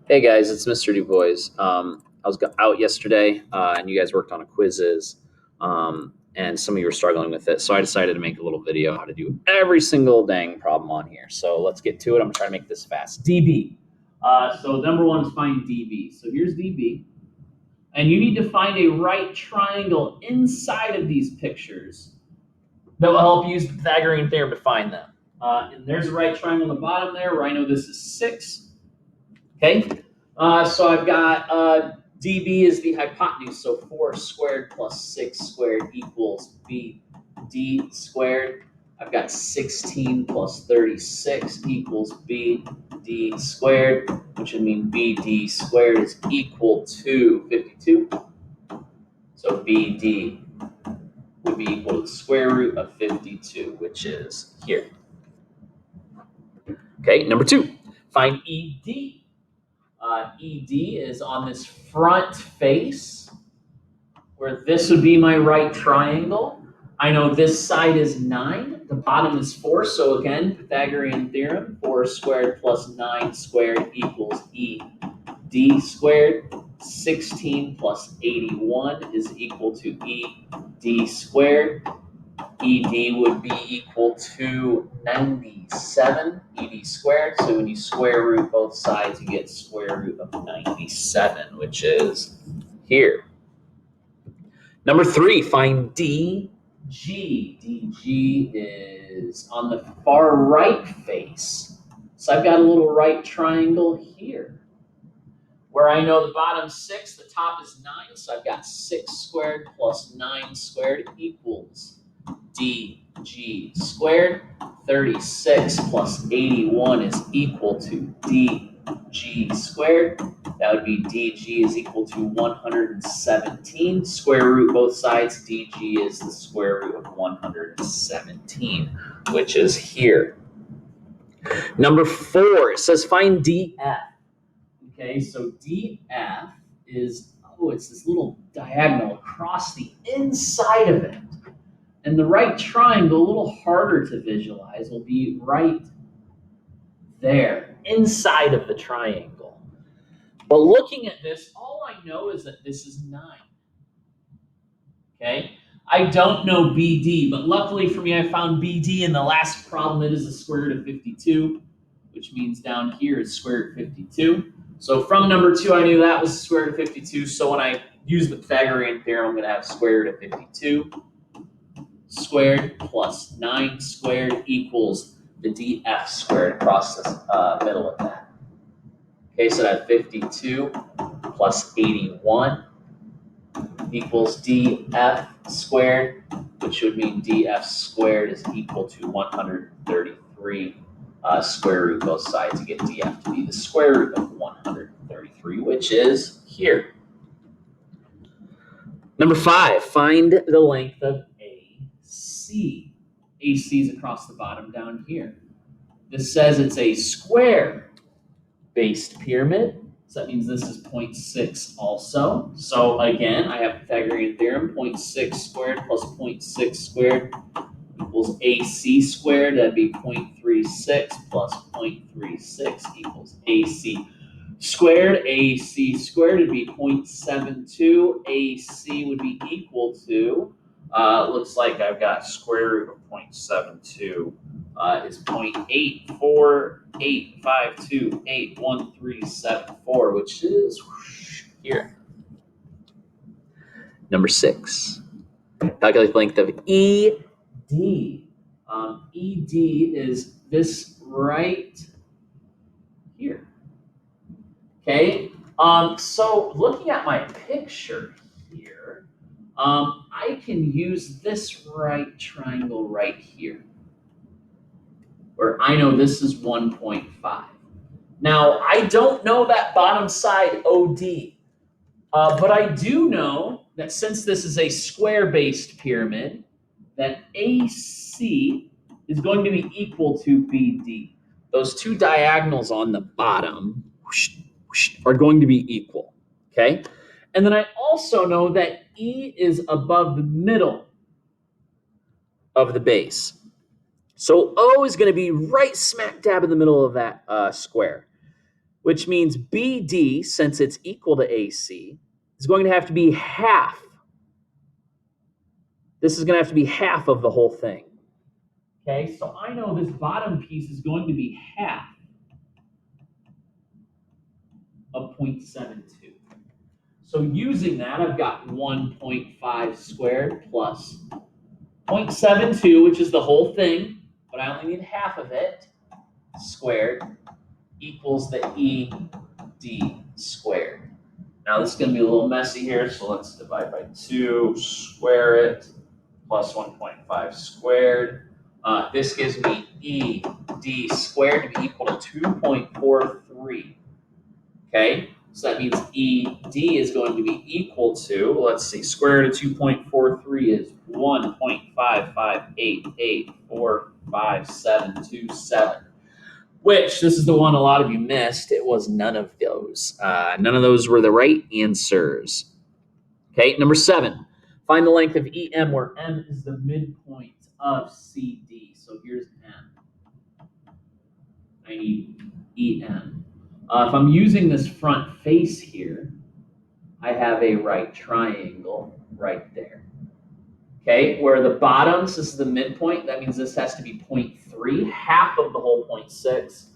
Hey guys, it's Mr. DuBois. I was out yesterday, and you guys worked on a Quizizz, and some of you were struggling with it. So I decided to make a little video how to do every single dang problem on here. So let's get to it. I'm trying to make this fast. DB. So number one is find DB. So here's DB, and you need to find a right triangle inside of these pictures that will help use the Pythagorean theorem to find them. And there's a right triangle on the bottom there where I know this is 6. Okay, so I've got dB is the hypotenuse, so 4 squared plus 6 squared equals BD squared. I've got 16 plus 36 equals BD squared, which would mean BD squared is equal to 52. So BD would be equal to the square root of 52, which is here. Okay, number 2, find ED. ED is on this front face, where this would be my right triangle. I know this side is 9, the bottom is 4, so again, Pythagorean theorem, 4 squared plus 9 squared equals ED squared. 16 plus 81 is equal to ED squared. ED would be equal to 97 ED squared. So when you square root both sides, you get square root of 97, which is here. Number 3, find DG. DG is on the far right face. So I've got a little right triangle here, where I know the bottom 6, the top is 9. So I've got 6 squared plus 9 squared equals DG squared. 36 plus 81 is equal to DG squared. That would be DG is equal to 117. Square root both sides. DG is the square root of 117, which is here. Number 4, it says find DF. Okay, so DF is, it's this little diagonal across the inside of it. And the right triangle, a little harder to visualize, will be right there, inside of the triangle. But looking at this, all I know is that this is 9. Okay? I don't know BD, but luckily for me, I found BD in the last problem. It is the square root of 52, which means down here is square root of 52. So from number 2, I knew that was the square root of 52. So when I use the Pythagorean theorem, I'm going to have square root of 52 squared plus 9 squared equals the DF squared across the middle of that. Okay, so that 52 plus 81 equals DF squared, which would mean DF squared is equal to 133 square root both sides. You get DF to be the square root of 133, which is here. Number 5, find the length of AC. AC is across the bottom down here. This says it's a square-based pyramid. So that means this is 0.6 also. So again, I have Pythagorean theorem, 0.6 squared plus 0.6 squared equals AC squared. That'd be 0.36 plus 0.36 equals AC squared. AC squared would be 0.72. AC would be equal to, looks like I've got square root of 0.72 is 0.848528137, which is here. Number 6, calculate the length of ED. ED is this right here. Okay, so looking at my picture here, I can use this right triangle right here, where I know this is 1.5. Now, I don't know that bottom side OD, but I do know that since this is a square-based pyramid, that AC is going to be equal to BD. Those two diagonals on the bottom are going to be equal, okay? And then I also know that E is above the middle of the base. So O is going to be right smack dab in the middle of that square. which means BD, since it's equal to AC, is going to have to be half. This is going to have to be half of the whole thing. Okay, so I know this bottom piece is going to be half of 0.72. So using that, I've got 1.5 squared plus 0.72, which is the whole thing, but I only need half of it, squared, equals the ED squared. Now this is going to be a little messy here, so let's divide by 2, square it, plus 1.5 squared. This gives me ED squared to be equal to 2.43. Okay, so that means ED is going to be equal to, let's see, square root of 2.43 is 1.558845727, which this is the one a lot of you missed. It was none of those. None of those were the right answers. Okay, number 7. Find the length of EM, where M is the midpoint of CD. So here's M. I need EM. If I'm using this front face here, I have a right triangle right there. Okay, where the bottoms, this is the midpoint, that means this has to be 0.3, half of the whole 0.6.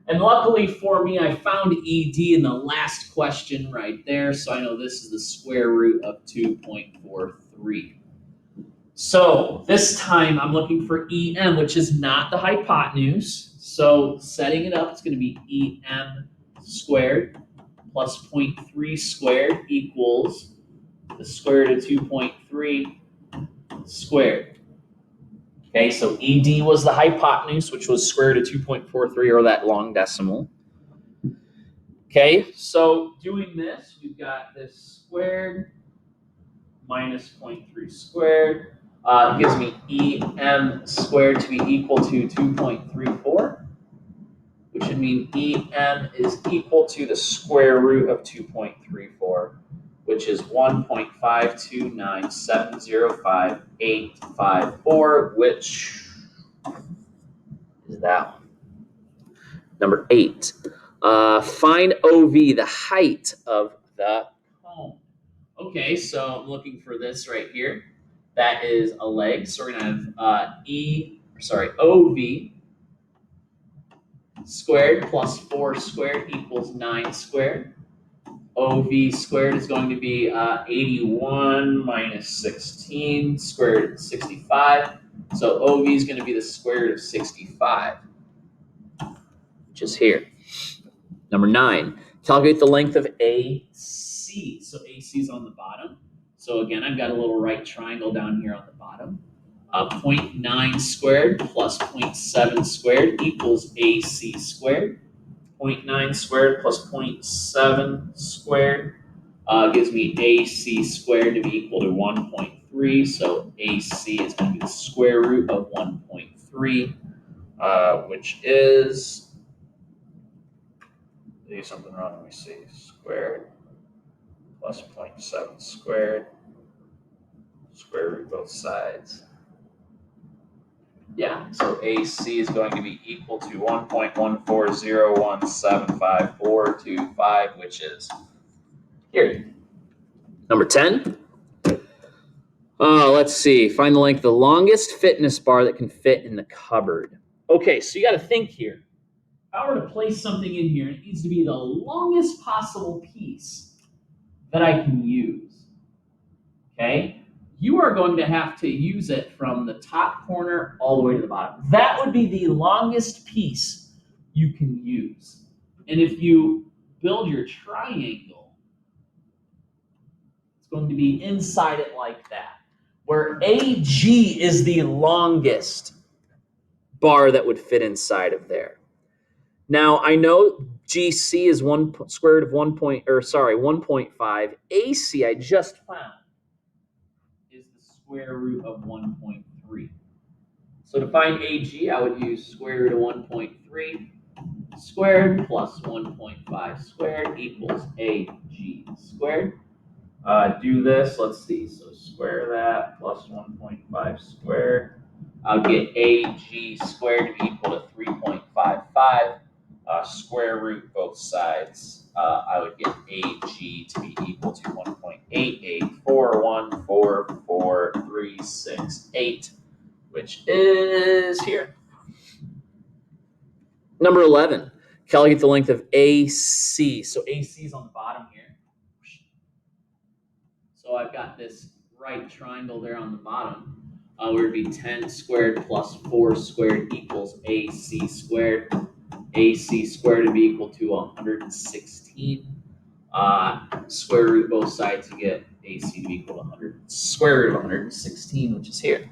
And luckily for me, I found ED in the last question right there, so I know this is the square root of 2.43. So this time I'm looking for EM, which is not the hypotenuse. So setting it up, it's going to be EM squared plus 0.3 squared equals the square root of 2.3 squared. Okay, so ED was the hypotenuse, which was square root of 2.43, or that long decimal. Okay, so doing this, we've got this squared minus 0.3 squared. Gives me EM squared to be equal to 2.34, which would mean EM is equal to the square root of 2.34, which is 1.529705854, which is that one. Number 8. Find OV, the height of the cone. Okay, so I'm looking for this right here. That is a leg. So we're going to have OV squared plus 4 squared equals 9 squared. OV squared is going to be 81 minus 16 squared root of 65. So OV is going to be the square root of 65, which is here. Number 9, calculate the length of AC. So AC is on the bottom. So again, I've got a little right triangle down here on the bottom. 0.9 squared plus 0.7 squared equals AC squared. 0.9 squared plus 0.7 squared gives me AC squared to be equal to 1.3. So AC is going to be the square root of 1.3, which is, do something wrong, let me see, squared plus 0.7 squared, square root both sides. Yeah, so AC is going to be equal to 1.140175425, which is here. Number 10. Let's see. Find the length of the longest fitness bar that can fit in the cupboard. Okay, so you got to think here. If I were to place something in here, it needs to be the longest possible piece that I can use. Okay? You are going to have to use it from the top corner all the way to the bottom. That would be the longest piece you can use. And if you build your triangle, it's going to be inside it like that, where AG is the longest bar that would fit inside of there. Now, I know GC is square root of 1.5. AC, I just found, is the square root of 1.3. So to find AG, I would use square root of 1.3 squared plus 1.5 squared equals AG squared. Do this, let's see, so square that plus 1.5 squared. I'll get AG squared to be equal to 3.55. square root both sides, I would get AG to be equal to 1.884144368, which is here. Number 11, calculate the length of AC. So AC is on the bottom here. So I've got this right triangle there on the bottom. Where it would be 10 squared plus 4 squared equals AC squared. AC squared would be equal to 116. Square root both sides to get AC to be equal to 100. Square root of 116, which is here.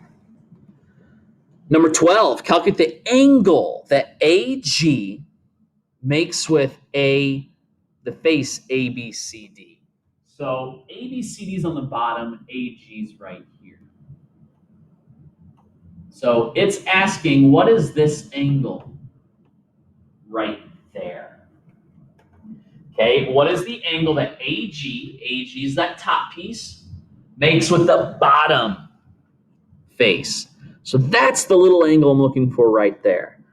Number 12, calculate the angle that AG makes with the face ABCD. So ABCD is on the bottom, AG is right here. So it's asking, what is this angle right there? Okay, what is the angle that AG is that top piece, makes with the bottom face? So that's the little angle I'm looking for right there.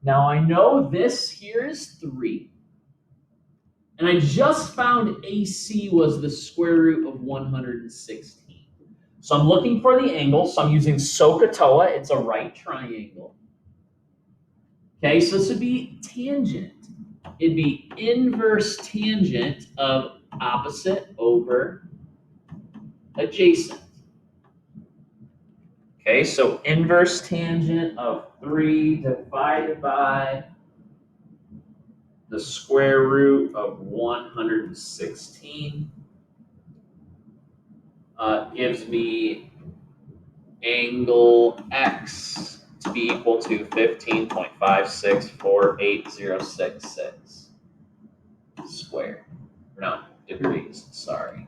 Now I know this here is 3. And I just found AC was the square root of 116. So I'm looking for the angle. So I'm using SOHCAHTOA. It's a right triangle. Okay, so this would be tangent. It'd be inverse tangent of opposite over adjacent. Okay, so inverse tangent of 3 divided by the square root of 116 gives me angle X to be equal to 15.564866 squared. No, degrees, sorry.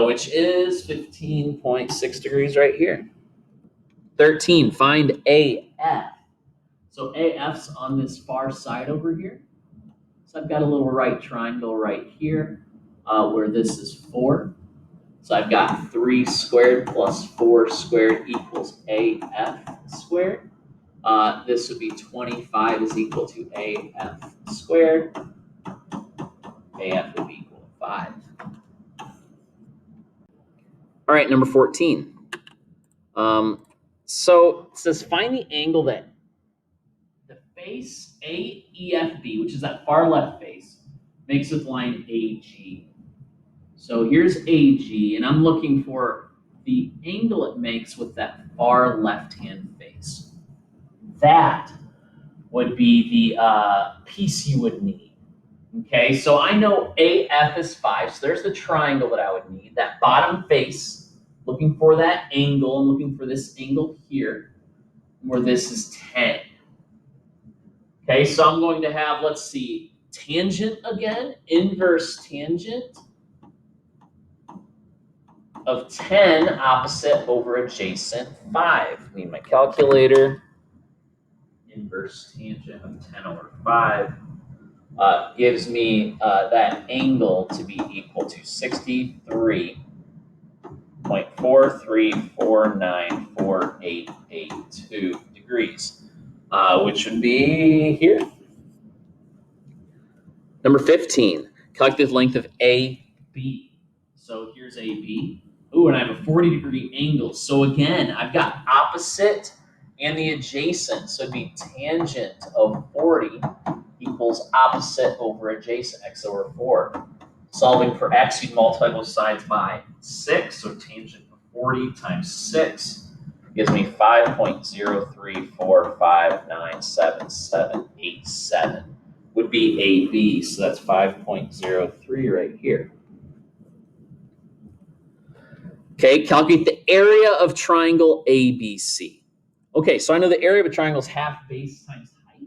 Which is 15.6 degrees right here. 13, find AF. So AF's on this far side over here. So I've got a little right triangle right here where this is 4. So I've got 3 squared plus 4 squared equals AF squared. This would be 25 is equal to AF squared. AF would be equal to 5. All right, number 14. So it says find the angle that the face AEFB, which is that far left face, makes with line AG. So here's AG, and I'm looking for the angle it makes with that far left-hand face. That would be the piece you would need. Okay, so I know AF is 5, so there's the triangle that I would need. That bottom face, looking for that angle. I'm looking for this angle here, where this is 10. Okay, so I'm going to have, let's see, tangent again, inverse tangent of 10 opposite over adjacent 5. Need my calculator. Inverse tangent of 10 over 5 gives me that angle to be equal to 63.43494882 degrees, which would be here. Number 15, calculate the length of AB. So here's AB. Ooh, and I have a 40-degree angle. So again, I've got opposite and the adjacent. So it'd be tangent of 40 equals opposite over adjacent, x over 4. Solving for x, we multiply both sides by 6. So tangent of 40 times 6 gives me 5.0345978787 would be AB. So that's 5.03 right here. Okay, calculate the area of triangle ABC. Okay, so I know the area of a triangle is half base times height.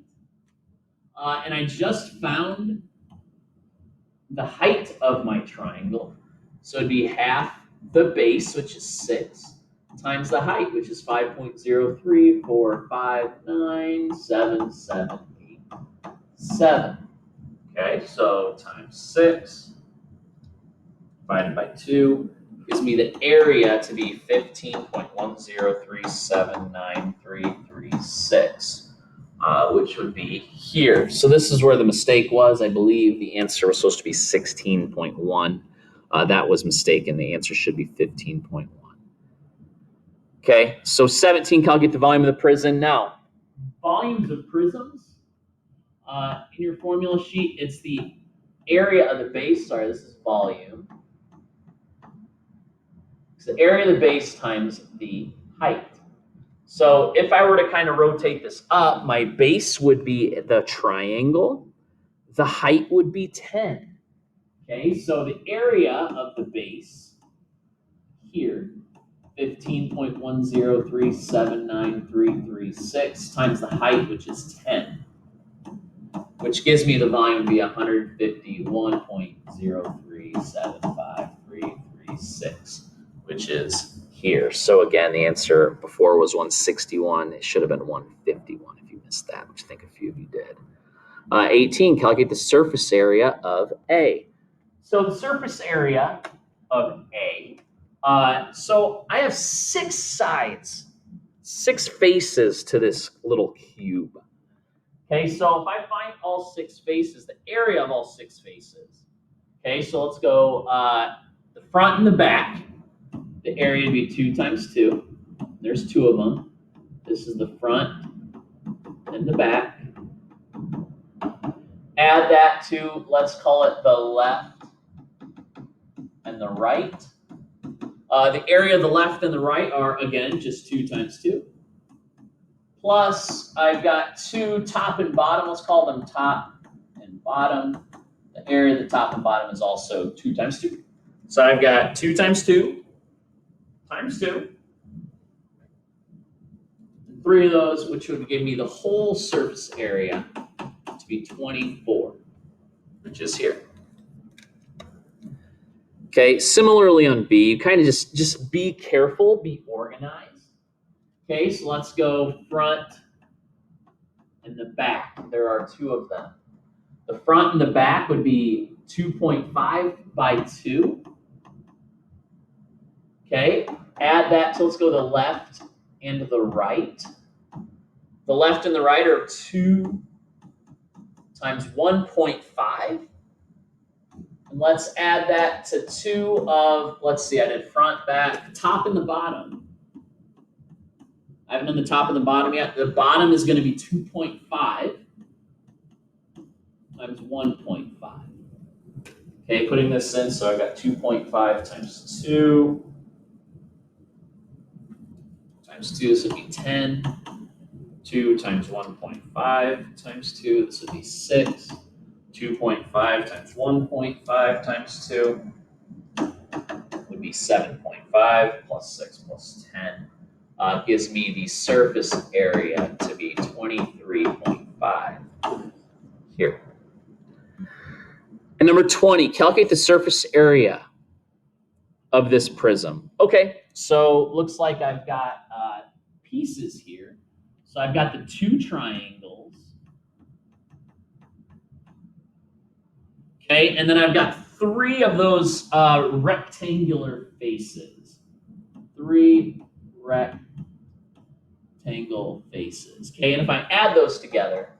And I just found the height of my triangle. So it'd be half the base, which is 6, times the height, which is 5.0345978787. Okay, so times 6 divided by 2 gives me the area to be 15.10379336. which would be here. So this is where the mistake was. I believe the answer was supposed to be 16.1. That was mistaken. The answer should be 15.1. Okay, so 17, calculate the volume of the prism. Now, volumes of prisms, in your formula sheet, it's the area of the base. Sorry, this is volume. It's the area of the base times the height. So if I were to kind of rotate this up, my base would be the triangle. The height would be 10. Okay, so the area of the base here, 15.10379336 times the height, which is 10, which gives me the volume to be 151.0375336, which is here. So again, the answer before was 161. It should have been 151 if you missed that, which I think a few of you did. 18, calculate the surface area of A. So the surface area of A, so I have 6 sides, 6 faces to this little cube. Okay, so if I find all 6 faces, the area of all 6 faces. Okay, so let's go the front and the back. The area would be 2 times 2. There's 2 of them. This is the front and the back. Add that to, let's call it the left and the right. The area of the left and the right are, again, just 2 times 2. Plus, I've got 2 top and bottom. Let's call them top and bottom. The area of the top and bottom is also 2 times 2. So I've got 2 times 2 times 2. 3 of those, which would give me the whole surface area to be 24, which is here. Okay, similarly on B, you kind of just be careful, be organized. Okay, so let's go front and the back. There are 2 of them. The front and the back would be 2.5 by 2. Okay, add that to, let's go to the left and the right. The left and the right are 2 times 1.5. And let's add that to 2 of, let's see, I did front, back, top and the bottom. I haven't done the top and the bottom yet. The bottom is going to be 2.5 times 1.5. Okay, putting this in, so I've got 2.5 times 2 times 2, this would be 10. 2 times 1.5 times 2, this would be 6. 2.5 times 1.5 times 2 would be 7.5 plus 6 plus 10. Gives me the surface area to be 23.5 here. And number 20, calculate the surface area of this prism. Okay, so looks like I've got pieces here. So I've got the 2 triangles. Okay, and then I've got 3 of those rectangular faces. 3 rectangle faces. Okay, and if I add those together,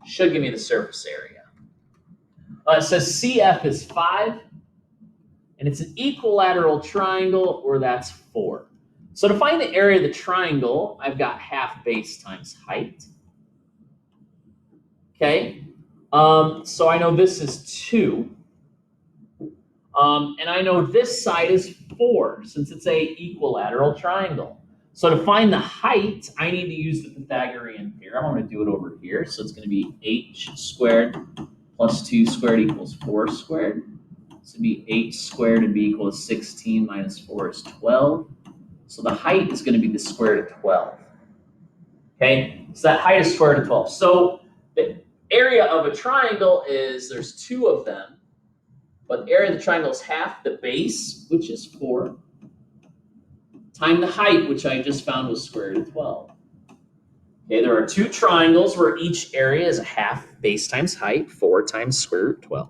should give me the surface area. It says CF is 5, and it's an equilateral triangle, or that's 4. So to find the area of the triangle, I've got half base times height. Okay, so I know this is 2. And I know this side is 4, since it's a equilateral triangle. So to find the height, I need to use the Pythagorean theorem. I'm going to do it over here. So it's going to be h squared plus 2 squared equals 4 squared. So it'd be h squared would be equal to 16 minus 4 is 12. So the height is going to be the square root of 12. Okay, so that height is square root of 12. So the area of a triangle is, there's 2 of them, but the area of the triangle is half the base, which is 4, times the height, which I just found was square root of 12. Okay, there are 2 triangles where each area is a half base times height, 4 times square root of 12.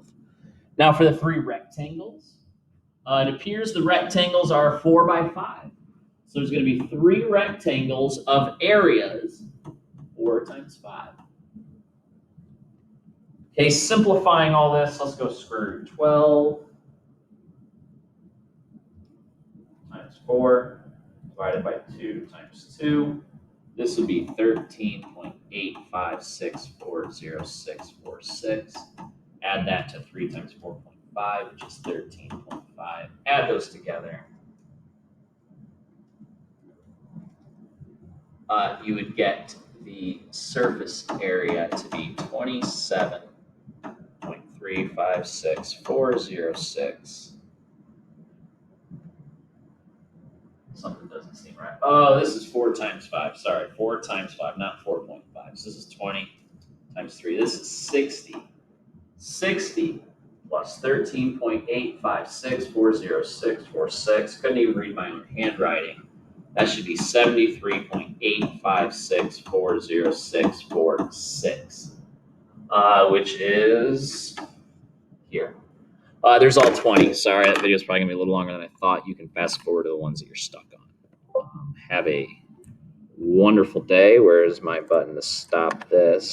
Now for the 3 rectangles, it appears the rectangles are 4 by 5. So there's going to be 3 rectangles of areas 4 times 5. Okay, simplifying all this, let's go square root 12 times 4 divided by 2 times 2. This would be 13.856406646. Add that to 3 times 4.5, which is 13.5. Add those together. You would get the surface area to be 27.356406. Something doesn't seem right. Oh, this is 4 times 5. Sorry, 4 times 5, not 4.5. So this is 20 times 3. This is 60. 60 plus 13.856406646. Couldn't even read my own handwriting. That should be 73.856406646, which is here. There's all 20. Sorry, that video is probably going to be a little longer than I thought. You can fast forward to the ones that you're stuck on. Have a wonderful day. Where is my button to stop this?